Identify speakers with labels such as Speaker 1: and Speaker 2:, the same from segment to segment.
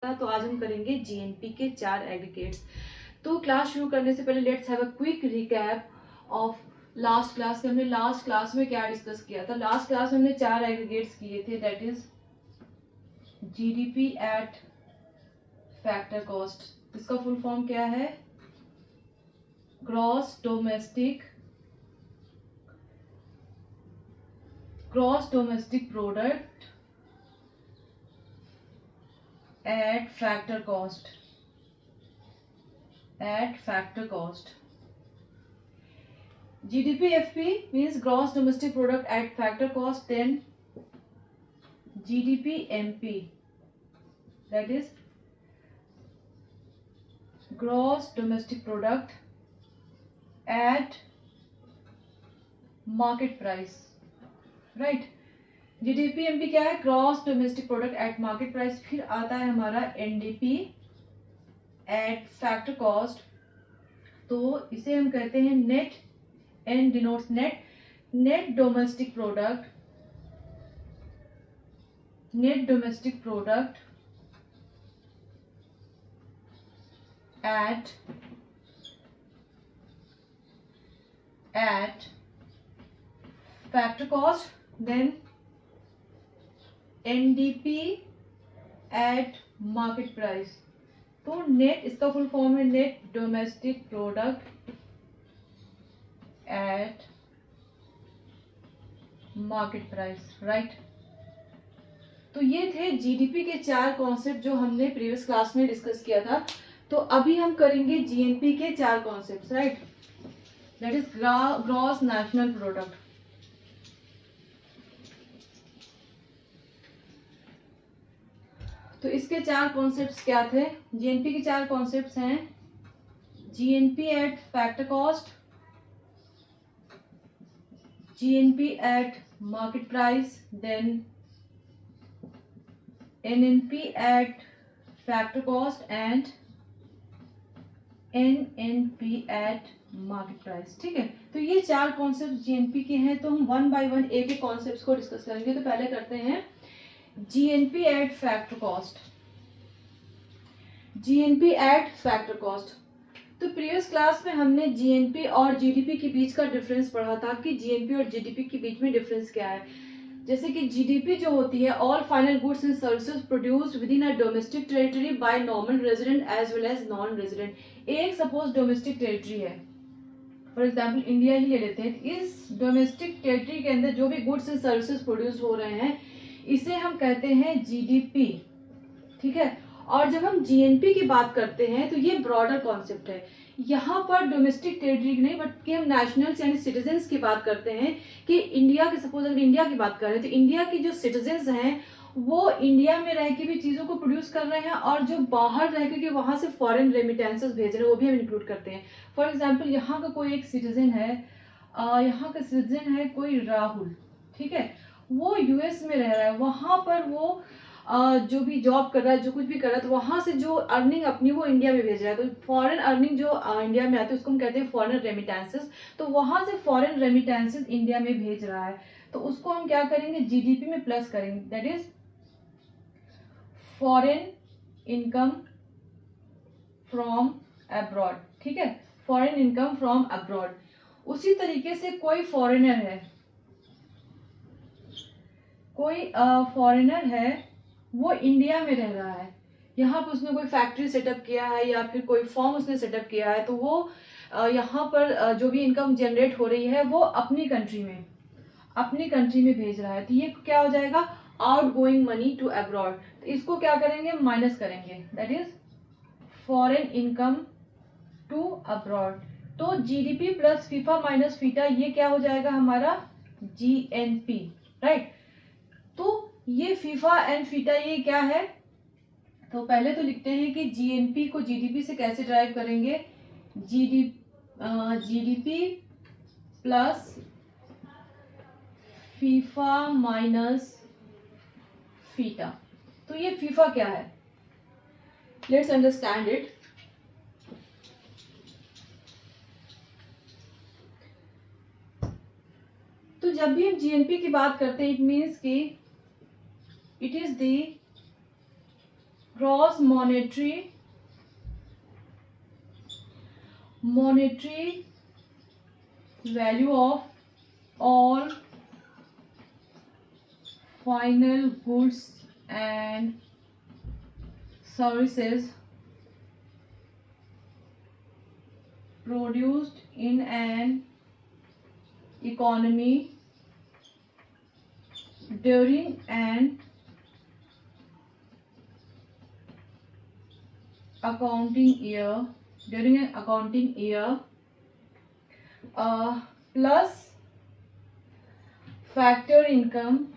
Speaker 1: तो आज हम करेंगे जीएनपी के 4 एग्रीगेट्स। तो क्लास शुरू करने से पहले let's have a quick recap of last class. हमने लास्ट क्लास में क्या डिस्कस किया था। लास्ट क्लास में हमने 4 एग्रीगेट्स किए थे, that is GDP at factor cost. इसका फुल फॉर्म क्या है? Gross domestic product at factor cost. GDP-FP means gross domestic product at factor cost. Then GDP-MP, that is gross domestic product at market price, right? GDP-MP क्या है? Gross domestic product at market price. फिर आता है हमारा NDP at factor cost. तो इसे हम कहते हैं net, N denotes net domestic product at factor cost. Then NDP at market price. तो नेट, इसका फुल फॉर्म है net domestic product at market price, right. तो ये थे जीडीपी के 4 कॉन्सेप्ट जो हमने प्रीवियस क्लास में डिस्कस किया था। तो अभी हम करेंगे जीएनपी के 4 concept, right, that is gross national product. तो इसके 4 कॉन्सेप्ट्स क्या थे? जीएनपी के 4 कॉन्सेप्ट्स हैं GNP at factor cost, GNP at market price, then NNP at factor cost and NNP at market price. ठीक है, तो ये 4 कॉन्सेप्ट जीएनपी के हैं। तो हम 1 बाय 1 एक एक कॉन्सेप्ट्स को डिस्कस करेंगे। तो पहले करते हैं GNP at factor cost. GNP at factor cost. तो प्रीवियस क्लास में हमने जीएनपी और जीडीपी के बीच का डिफरेंस पढ़ा था कि जीएनपी और जीडीपी के बीच में डिफरेंस क्या है। जैसे कि जीडीपी जो होती है, all final goods and services produced within a domestic territory by normal resident as well as non resident. एक सपोज डोमेस्टिक टेरिटरी है, फॉर एग्जाम्पल इंडिया ही ले लेते हैं। इस डोमेस्टिक टेरिटरी के अंदर जो भी गुड्स एंड सर्विसेज प्रोड्यूस हो रहे हैं, इसे हम कहते हैं जीडीपी, ठीक है। और जब हम जीएनपी की बात करते हैं तो ये ब्रॉडर कॉन्सेप्ट है। यहाँ पर डोमेस्टिक टेरिटरी नहीं, बल्कि हम नेशनल्स यानी सिटीजन्स की बात करते हैं कि इंडिया के, सपोज अगर इंडिया की बात करें तो इंडिया की जो सिटीजन्स हैं वो इंडिया में रह के भी चीजों को प्रोड्यूस कर रहे हैं, और जो बाहर रह के वहां से फॉरेन रेमिटेंसेस भेज रहे हैं वो भी हम इंक्लूड करते हैं। फॉर एग्जाम्पल यहाँ का कोई एक सिटीजन है, यहाँ का सिटीजन है कोई राहुल, ठीक है, वो यूएस में रह रहा है, वहां पर वो जो भी जॉब कर रहा है, जो कुछ भी कर रहा है, तो वहां से जो अर्निंग अपनी वो इंडिया में भेज रहा है। तो फॉरेन अर्निंग जो इंडिया में आती है उसको हम कहते हैं फॉरेन रेमिटेंसेस। तो वहां से फॉरेन रेमिटेंसेस इंडिया में भेज रहा है, तो उसको हम क्या करेंगे? जीडीपी में प्लस करेंगे, that is foreign income from abroad, ठीक है, फॉरेन इनकम फ्रॉम अब्रॉड। उसी तरीके से कोई फॉरेनर है, वो इंडिया में रह रहा है, यहाँ पर उसने कोई फैक्ट्री सेटअप किया है या फिर कोई फॉर्म उसने सेटअप किया है, तो वो यहाँ पर जो भी इनकम जनरेट हो रही है वो अपनी कंट्री में भेज रहा है। तो ये क्या हो जाएगा? Out going money to abroad. तो इसको क्या करेंगे? माइनस करेंगे, that is foreign income to abroad. तो GDP plus FIFA minus FITA, ये क्या हो जाएगा हमारा? GNP, right. तो ये फीफा एंड फीटा ये क्या है? तो पहले तो लिखते हैं कि जीएनपी को जीडीपी से कैसे ड्राइव करेंगे? GDP plus FIFA minus FITA. तो ये फीफा क्या है? Let's understand it. तो जब भी हम जीएनपी की बात करते हैं, इट मीन्स कि it is the gross monetary value of all final goods and services produced in an economy during an accounting year plus factor income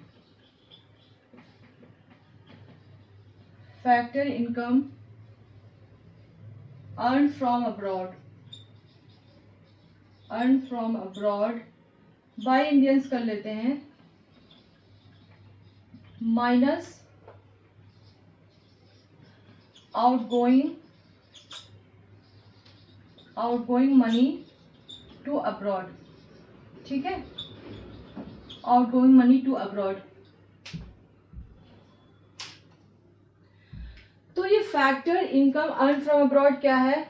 Speaker 1: earned from abroad by Indians कर लेते हैं, minus outgoing money to abroad. ठीक है, outgoing money to abroad. तो ये factor income earn from abroad क्या है?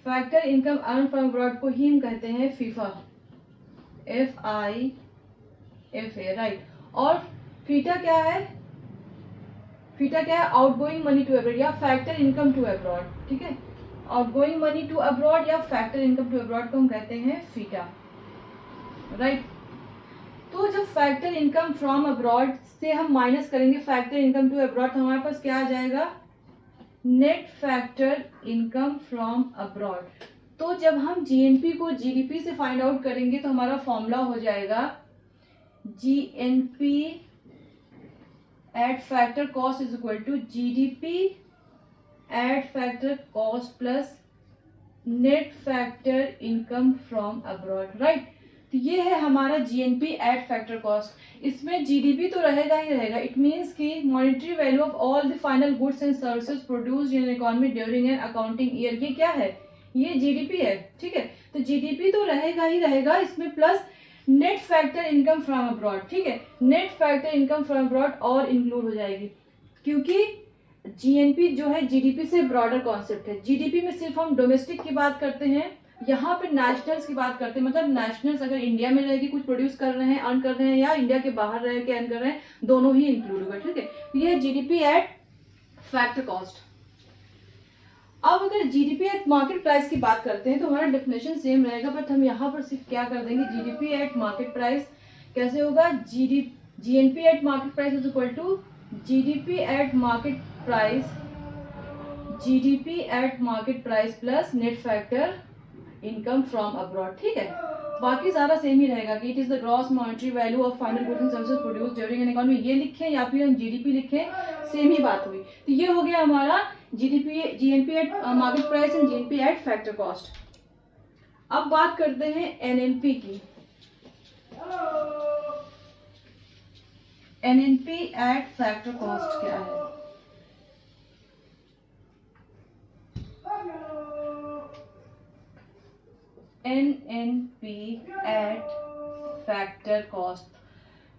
Speaker 1: Factor income earn from abroad को ही हम कहते हैं फीफा, FIFA, राइट. और फीटा क्या है? फीटा क्या है? आउटगोइंग मनी टू अब्रॉड या फैक्टर इनकम टू अब्रॉड. ठीक है, आउटगोइंग मनी टू अब्रॉड या फैक्टर इनकम टू अब्रॉड को हम कहते हैं फीटा, राइट. तो जब फैक्टर इनकम फ्रॉम अब्रॉड से हम माइनस करेंगे फैक्टर इनकम टू अब्रॉड, तो हमारे पास क्या आ जाएगा? Net factor income from abroad. तो जब हम जीएनपी को जीडीपी से फाइंड आउट करेंगे तो हमारा फॉर्मूला हो जाएगा GNP at factor cost is equal to GDP at factor cost plus net factor income from abroad, right. तो ये है हमारा जीएनपी एट फैक्टर कॉस्ट. इसमें जीडीपी तो रहेगा ही रहेगा. इट मीन्स कि monetary value of all the final goods and services produced in economy during an accounting year. ये क्या है? ये जीडीपी है. ठीक है, तो जीडीपी तो रहेगा ही रहेगा, इसमें plus net factor income from abroad. ठीक है, net factor income from abroad और इंक्लूड हो जाएगी, क्योंकि जीएनपी जो है जीडीपी से ब्रॉडर कॉन्सेप्ट है. जीडीपी में सिर्फ हम डोमेस्टिक की बात करते हैं, यहाँ पे नेशनल्स की बात करते हैं. मतलब नेशनल्स अगर इंडिया में रह के कुछ प्रोड्यूस कर रहे हैं, अर्न कर रहे हैं, या इंडिया के बाहर रह के अर्न कर रहे हैं, दोनों ही इंक्लूड होगा. ठीक है, ये है जीडीपी एट फैक्टर कॉस्ट. अब अगर जीडीपी एट मार्केट प्राइस की बात करते हैं तो हमारा डेफिनेशन सेम रहेगा, बट हम यहाँ पर सिर्फ क्या कर देंगे, जीडीपी एट मार्केट प्राइस. कैसे होगा? GNP at market price is equal to GDP at market price plus net factor income from abroad. ठीक है, बाकी सारा सेम ही रहेगा कि it is the gross monetary value of final goods and services produced during an economy. ये लिखें या फिर हम जीडीपी लिखें, सेम ही बात हुई. तो ये हो गया हमारा GNP at market price and GNP at factor cost. अब बात करते हैं एनएनपी की. एनएनपी एट फैक्टर कॉस्ट क्या है? NNP at factor cost.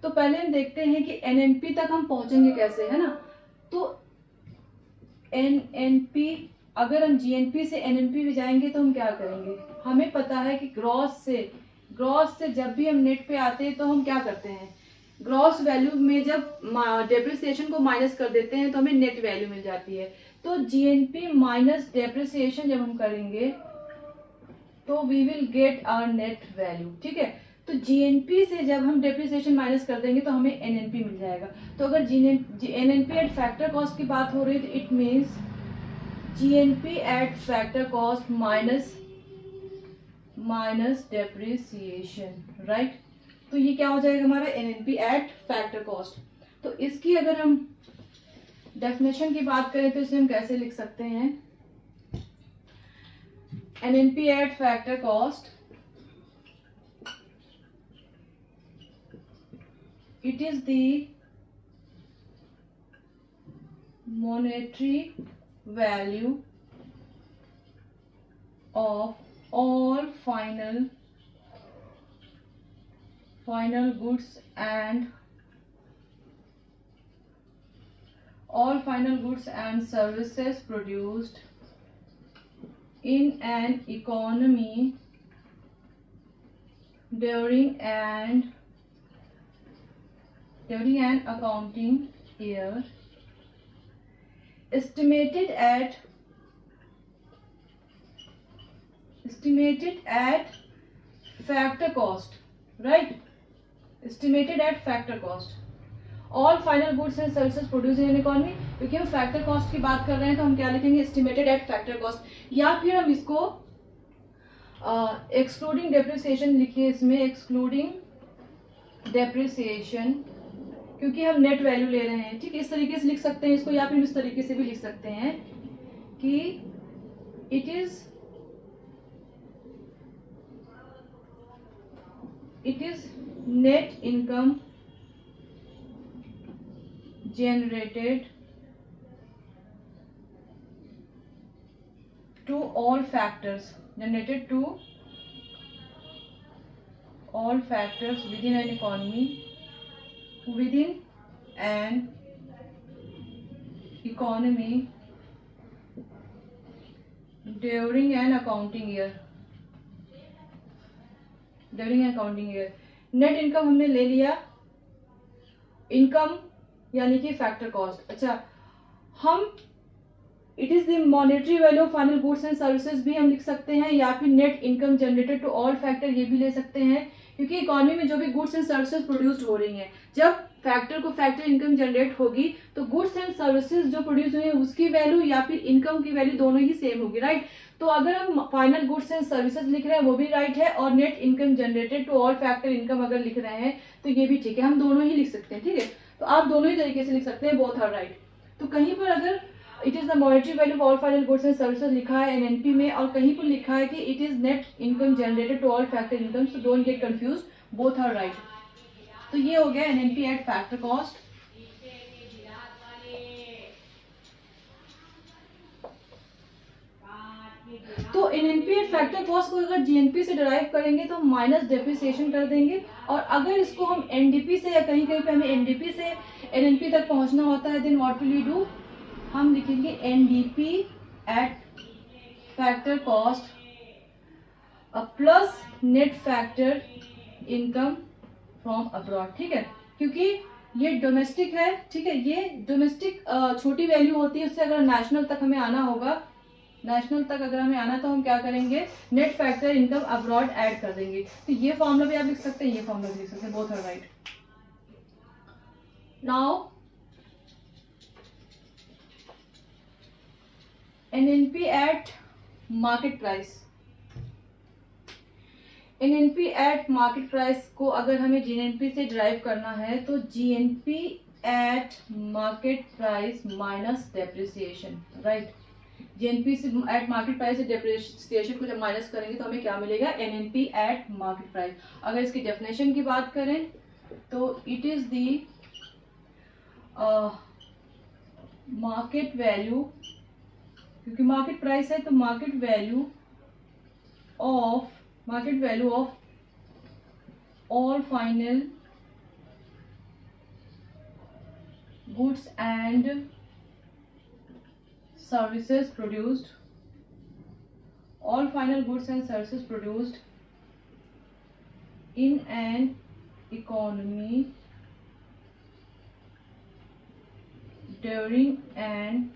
Speaker 1: तो पहले हम देखते हैं कि एनएनपी तक हम पहुंचेंगे कैसे, है ना. तो एनएनपी, अगर हम जीएनपी से एनएनपी में जाएंगे तो हम क्या करेंगे? हमें पता है कि ग्रॉस से जब भी हम नेट पे आते हैं तो हम क्या करते हैं, ग्रॉस वैल्यू में जब डेप्रिसिएशन को माइनस कर देते हैं तो हमें नेट वैल्यू मिल जाती है. तो जीएनपी माइनस डेप्रिसिएशन जब हम करेंगे तो we will get our net value. ठीक है, तो जीएनपी से जब हम डेप्रिसिएशन माइनस कर देंगे तो हमें एनएनपी मिल जाएगा. तो अगर एनएनपी एट फैक्टर कॉस्ट की बात हो रही है तो it means GNP at factor cost minus depreciation, right. तो ये क्या हो जाएगा हमारा एनएनपी एट फैक्टर कॉस्ट. तो इसकी अगर हम डेफिनेशन की बात करें तो इसे हम कैसे लिख सकते हैं? NNP at factor cost, it is the monetary value of all final goods and all final goods and services produced in an economy during an accounting year estimated at factor cost, right? Estimated at factor cost. All final goods and services produced in an economy, क्योंकि हम factor cost की बात कर रहे हैं तो हम क्या लिखेंगे, एस्टिमेटेड एट फैक्टर कॉस्ट, या फिर हम इसको एक्सक्लूडिंग डेप्रिसिएशन लिखिए, इसमें एक्सक्लूडिंग डेप्रिसिएशन, क्योंकि हम नेट वैल्यू ले रहे हैं, ठीक है, इस तरीके से लिख सकते हैं इसको, या फिर इस तरीके से भी लिख सकते हैं कि it is net income generated to all factors within an economy during an accounting year. Net income हमने ले लिया, इनकम यानी कि फैक्टर कॉस्ट। अच्छा, हम it is the monetary value of final goods and services भी हम लिख सकते हैं, या फिर net income generated to all factor ये भी ले सकते हैं, क्योंकि इकोनॉमी में जो भी गुड्स एंड सर्विसेज प्रोड्यूस्ड हो रही हैं, जब फैक्टर को फैक्टर इनकम जनरेट होगी तो गुड्स एंड सर्विसेज जो प्रोड्यूस हुई है उसकी वैल्यू या फिर इनकम की वैल्यू दोनों ही सेम होगी, राइट। तो अगर हम फाइनल गुड्स एंड सर्विसेज लिख रहे हैं वो भी राइट है, और net income generated to all factor income अगर लिख रहे हैं तो ये भी ठीक है, हम दोनों ही लिख सकते हैं, ठीक है। तो आप दोनों ही तरीके से लिख सकते हैं, बोथ आर राइट। तो कहीं पर अगर it is the monetary value of all final goods and services लिखा है एनएनपी में, और कहीं पर लिखा है कि it is net income generated to all factor income, so don't get confuse, both are right. तो ये हो गया एनएनपी एट फैक्टर कॉस्ट। तो एनएनपी एट फैक्टर कॉस्ट को अगर जीएनपी से डिराइव करेंगे तो हम माइनस डेप्रिसिएशन कर देंगे, और अगर इसको हम एनडीपी से या कहीं कहीं पे हमें एनडीपी से एनएनपी तक पहुंचना होता है, then what will we do, हम लिखेंगे NDP at factor cost plus net factor income from abroad, ठीक है, क्योंकि ये डोमेस्टिक है, ठीक है, ये डोमेस्टिक छोटी वैल्यू होती है, उससे अगर नेशनल तक हमें आना होगा, नेशनल तक अगर हमें आना तो हम क्या करेंगे, net factor income abroad add कर देंगे। तो ये फॉर्मूला भी आप लिख सकते हैं, ये फॉर्मूला भी लिख सकते हैं, both are right. Now NNP at market price, NNP at market price को अगर हमें जीएनपी से डिराइव करना है तो GNP at market price minus depreciation, right. GNP से एट मार्केट प्राइस से डेप्रिसिएशन को जब माइनस करेंगे तो हमें क्या मिलेगा, एनएनपी एट मार्केट प्राइस। अगर इसकी डेफिनेशन की बात करें तो it is the market value, क्योंकि मार्केट प्राइस है तो market value of all final goods and services produced, all final goods and services produced in an economy during an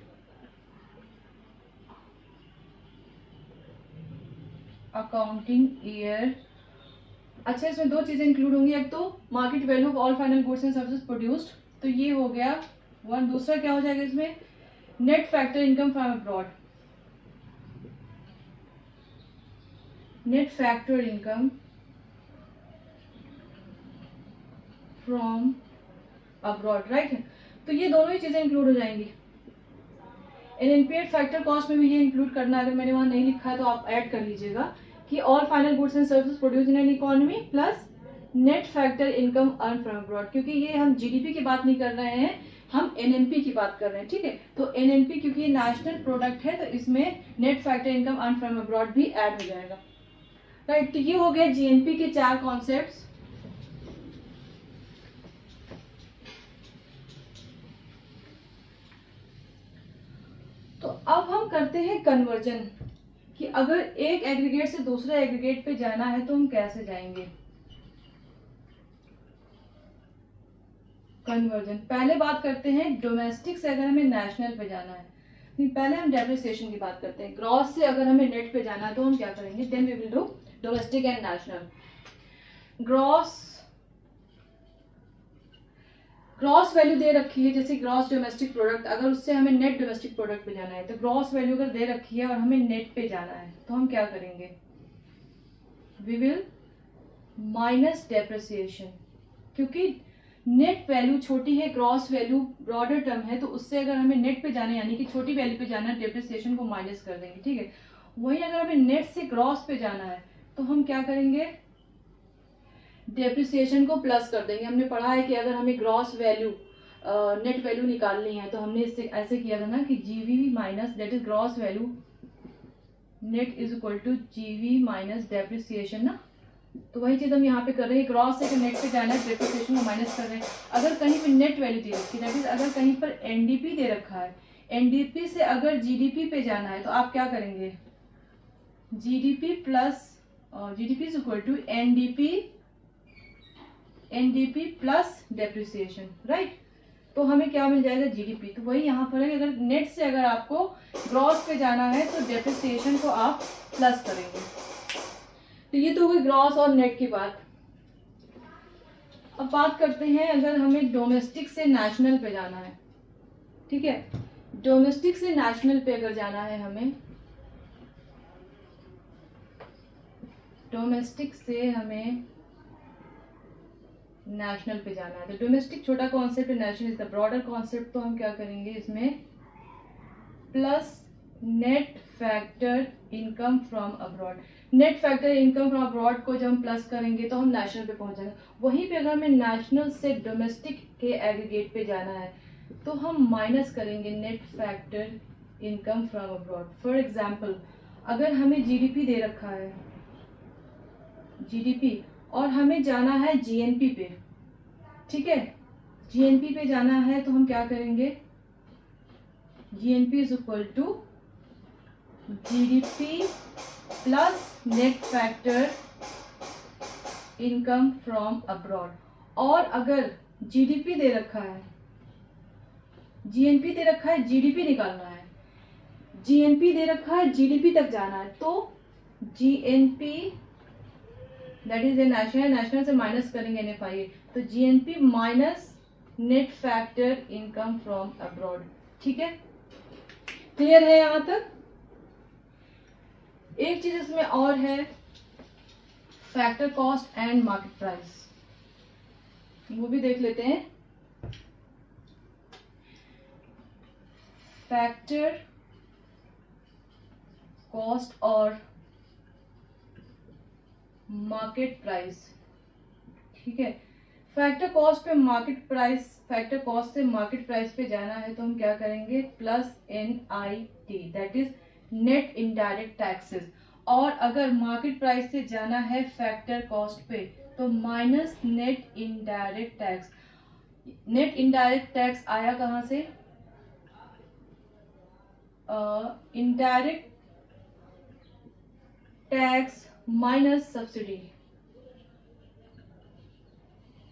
Speaker 1: accounting year. अच्छा, इसमें दो चीजें इंक्लूड होंगी, एक तो market value of all final goods and services produced, तो ये हो गया वन। दूसरा क्या हो जाएगा इसमें, net factor income from abroad, net factor income from abroad, right. तो ये दोनों ही चीजें इंक्लूड हो जाएंगी। एनएनपी एट फैक्टर कॉस्ट में भी ये इंक्लूड करना है, अगर मैंने वहां नहीं लिखा है तो आप ऐड कर लीजिएगा कि all final goods and services produce in an economy plus net factor income earn from abroad, क्योंकि ये हम जीडीपी की बात नहीं कर रहे हैं, हम एनएनपी की बात कर रहे हैं, ठीक है। तो एनएनपी क्योंकि ये नेशनल प्रोडक्ट है तो इसमें net factor income earn from abroad भी ऐड हो जाएगा, राइट। तो ये हो गया जीएनपी के 4 कॉन्सेप्ट्स। तो अब हम करते हैं कन्वर्जन कि अगर एक एग्रीगेट से दूसरे एग्रीगेट पे जाना है तो हम कैसे जाएंगे। कन्वर्जन पहले बात करते हैं डोमेस्टिक से अगर हमें नेशनल पे जाना है, नहीं पहले हम डेप्रिसिएशन की बात करते हैं। ग्रॉस से अगर हमें नेट पे जाना है तो हम क्या करेंगे, then we will do domestic and national. Gross value दे रखी है, जैसे ग्रॉस डोमेस्टिक प्रोडक्ट, अगर उससे हमें नेट डोमेस्टिक प्रोडक्ट पे जाना है तो ग्रॉस वैल्यू अगर दे रखी है और हमें नेट पे जाना है तो हम क्या करेंगे, वी विल माइनस डेप्रिसिएशन, क्योंकि नेट वैल्यू छोटी है, ग्रॉस वैल्यू ब्रॉडर टर्म है, तो उससे अगर हमें नेट पे जाना है यानी कि छोटी वैल्यू पे जाना है, डेप्रिसिएशन को माइनस कर देंगे, ठीक है। वहीं अगर हमें नेट से ग्रॉस पे जाना है तो हम क्या करेंगे, डेप्रिसिएशन को प्लस कर देंगे। हमने पढ़ा है कि अगर हमें ग्रॉस वैल्यू नेट वैल्यू निकालनी है तो हमने इससे ऐसे किया था ना कि GV minus that is gross value net is equal to GV minus depreciation ना। तो वही चीज हम यहाँ पे कर रहे हैं, ग्रॉस से नेट पे जाना है, डेप्रिसिएशन को माइनस कर रहे हैं। अगर कहीं पे नेट वैल्यू दे रखी है, दैट इज अगर कहीं पर एनडीपी दे रखा है, एनडीपी से अगर जीडीपी पे जाना है तो आप क्या करेंगे, GDP plus GDP is equal to NDP plus depreciation, right. तो हमें क्या मिल जाएगा, जीडीपी। तो वही यहाँ पर है कि अगर नेट से अगर आपको ग्रॉस पे जाना है तो डेप्रिसिएशन को आप प्लस करेंगे। तो ये तो हुई ग्रॉस और नेट की बात। अब बात करते हैं अगर हमें डोमेस्टिक से नेशनल पे जाना है, ठीक है। डोमेस्टिक से नेशनल पे अगर जाना है हमें, डोमेस्टिक से हमें नेशनल पे जाना है, तो डोमेस्टिक छोटा कॉन्सेप्ट है, national is the broader concept. तो हम क्या करेंगे इसमें, plus net factor income from abroad. Net factor income from abroad को जब हम प्लस करेंगे तो हम नेशनल पे पहुंच जाएंगे। वहीं पे अगर हमें नेशनल से डोमेस्टिक के एग्रीगेट पे जाना है तो हम माइनस करेंगे net factor income from abroad. For example, अगर हमें जीडीपी दे रखा है, जीडीपी, और हमें जाना है जीएनपी पे, ठीक है, जीएनपी पे जाना है तो हम क्या करेंगे, GNP is equal to GDP plus net factor income from abroad. और अगर जीडीपी दे रखा है, जीएनपी दे रखा है, जीडीपी निकालना है, जीएनपी दे रखा है, जीडीपी तक जाना है, तो GNP that is a national से माइनस करेंगे एनएफआई, तो GNP minus net factor income from abroad, ठीक है। क्लियर है यहां तक। एक चीज इसमें और है, factor cost and market price, वो भी देख लेते हैं। फैक्टर कॉस्ट और मार्केट प्राइस, ठीक है। फैक्टर कॉस्ट पे मार्केट प्राइस, फैक्टर कॉस्ट से मार्केट प्राइस पे जाना है तो हम क्या करेंगे, plus NIT that is net indirect taxes. और अगर मार्केट प्राइस से जाना है फैक्टर कॉस्ट पे तो minus net indirect tax. Net indirect tax आया कहां से, indirect tax minus subsidy.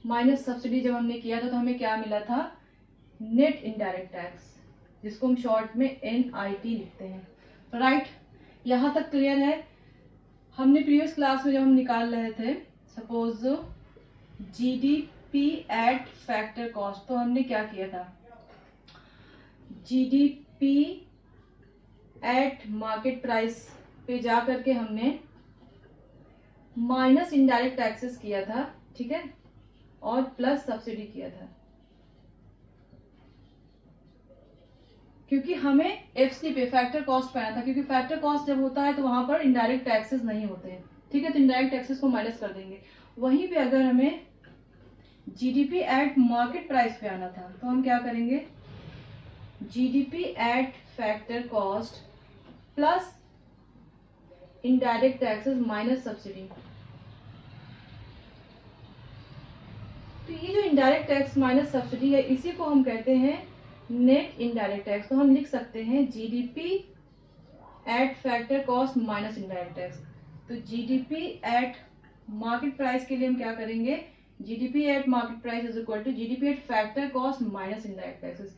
Speaker 1: Minus subsidy जब हमने किया था तो हमें क्या मिला था, नेट इनडायरेक्ट टैक्स, जिसको हम शॉर्ट में NIT लिखते हैं, राइट। यहां तक क्लियर है। हमने प्रीवियस क्लास में जब हम निकाल रहे थे suppose GDP eight factor cost, तो हमने क्या किया था, GDP एट मार्केट प्राइस पे जा करके हमने माइनस इनडायरेक्ट टैक्सेस किया था, ठीक है, और प्लस सब्सिडी किया था, क्योंकि हमें एफसी पे फैक्टर कॉस्ट पे आना था, क्योंकि फैक्टर कॉस्ट जब होता है तो वहां पर इनडायरेक्ट टैक्सेस नहीं होते हैं, ठीक है, तो इनडायरेक्ट टैक्सेस को माइनस कर देंगे। वहीं पे अगर हमें जीडीपी एट मार्केट प्राइस पे आना था तो हम क्या करेंगे, GDP at factor cost plus indirect taxes minus subsidy. तो ये जो इनडायरेक्ट टैक्स माइनस सब्सिडी है, इसी को हम कहते हैं नेट इनडायरेक्ट टैक्स, तो हम लिख सकते हैं GDP at factor cost minus indirect tax. तो जीडीपी एट मार्केट प्राइस के लिए हम क्या करेंगे, GDP at market price is equal to GDP at factor cost minus indirect taxes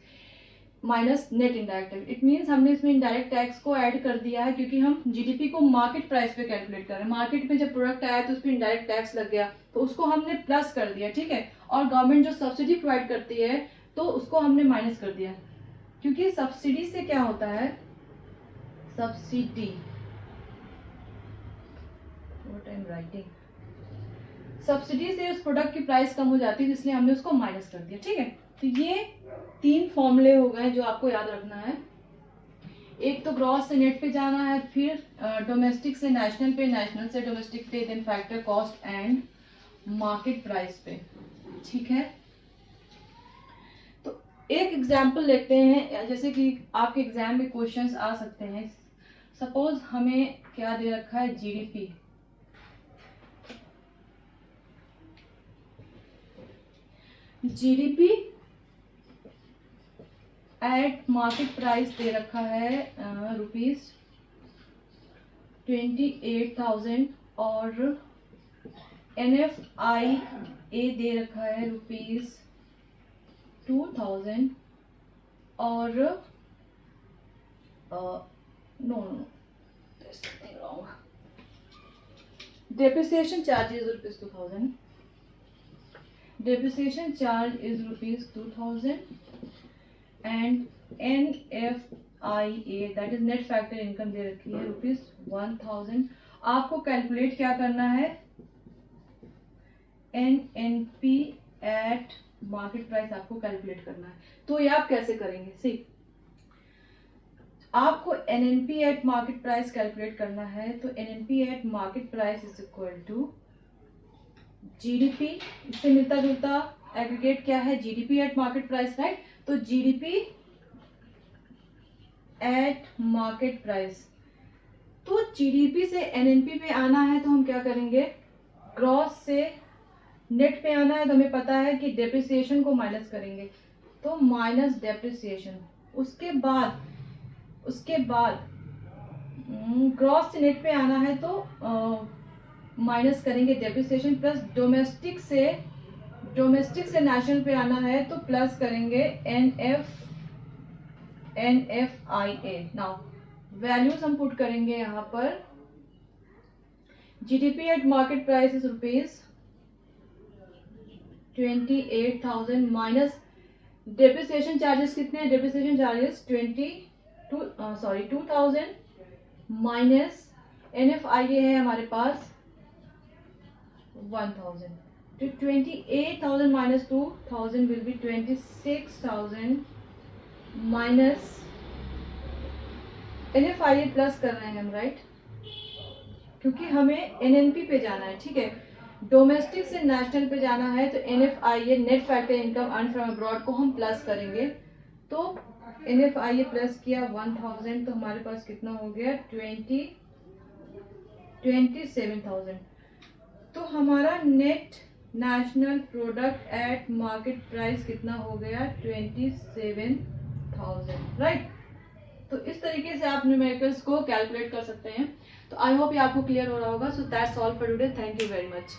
Speaker 1: minus net indirect tax. It means हमने इसमें indirect tax को add कर दिया है, क्योंकि हम जीडीपी को मार्केट प्राइस पे कैलकुलेट कर रहे हैं। मार्केट में जब प्रोडक्ट आया तो उस पर इनडायरेक्ट टैक्स लग गया, तो उसको हमने प्लस कर दिया, ठीक है। और गवर्नमेंट जो सब्सिडी प्रोवाइड करती है तो उसको हमने माइनस कर दिया, क्योंकि सब्सिडी से क्या होता है, subsidy what I am writing, subsidy से उस प्रोडक्ट की प्राइस कम हो जाती है, इसलिए हमने उसको माइनस कर दिया, ठीक है। तो ये 3 फॉर्मूले हो गए जो आपको याद रखना है। एक तो ग्रॉस से नेट पे जाना है, फिर डोमेस्टिक से नेशनल पे, नेशनल से डोमेस्टिक पे, then factor cost and market price पे, ठीक है। तो एक एग्जांपल लेते हैं, जैसे कि आपके एग्जाम में क्वेश्चंस आ सकते हैं। सपोज हमें क्या दे रखा है, GDP, GDP at market price दे रखा है ₹28,000 और NFIA दे रखा है ₹2,000 और no wrong, depreciation charge is ₹2,000, depreciation charge is ₹2,000 and NFIA that is net factor income दे रखी है ₹1,000। आपको कैलकुलेट क्या करना है, NNP एट मार्केट प्राइस आपको कैलकुलेट करना है। तो ये आप कैसे करेंगे, सी आपको NNP at market price calculate करना है। तो NNP at market price is equal to GDP, इससे मिलता जुलता एग्रीगेट क्या है, GDP at market price, right. तो जीडीपी एट मार्केट प्राइस, तो जीडीपी से एनएनपी पे आना है तो हम क्या करेंगे, ग्रॉस से नेट पे आना है तो हमें पता है कि डेप्रिसिएशन को माइनस करेंगे, तो माइनस डेप्रिसिएशन। उसके बाद ग्रॉस से नेट पे आना है तो माइनस करेंगे डेप्रिसिएशन, प्लस डोमेस्टिक से नेशनल पे आना है तो प्लस करेंगे NFIA। नाउ वैल्यूज हम पुट करेंगे यहाँ पर, GDP at market price is ₹28,000 minus depreciation charges कितने हैं, डेप्रिसिएशन चार्जेस 2,000 माइनस NFIA है हमारे पास 1,000। तो 28,000 minus 2,000 will be 26,000 minus NFIA plus कर रहे हैं हम, राइट, क्योंकि हमें NNP पे जाना है, ठीक है। डोमेस्टिक से नेशनल पे जाना है तो NFIA net factor income earn from abroad को हम प्लस करेंगे। तो NFIA प्लस किया 1,000 तो हमारे पास कितना हो गया 27,000। तो हमारा net national product at market price कितना हो गया 27,000, राइट। तो इस तरीके से आप न्यूमेरिकल्स को कैलकुलेट कर सकते हैं। तो आई होप ये आपको क्लियर हो रहा होगा। So that's all for today, thank you very much.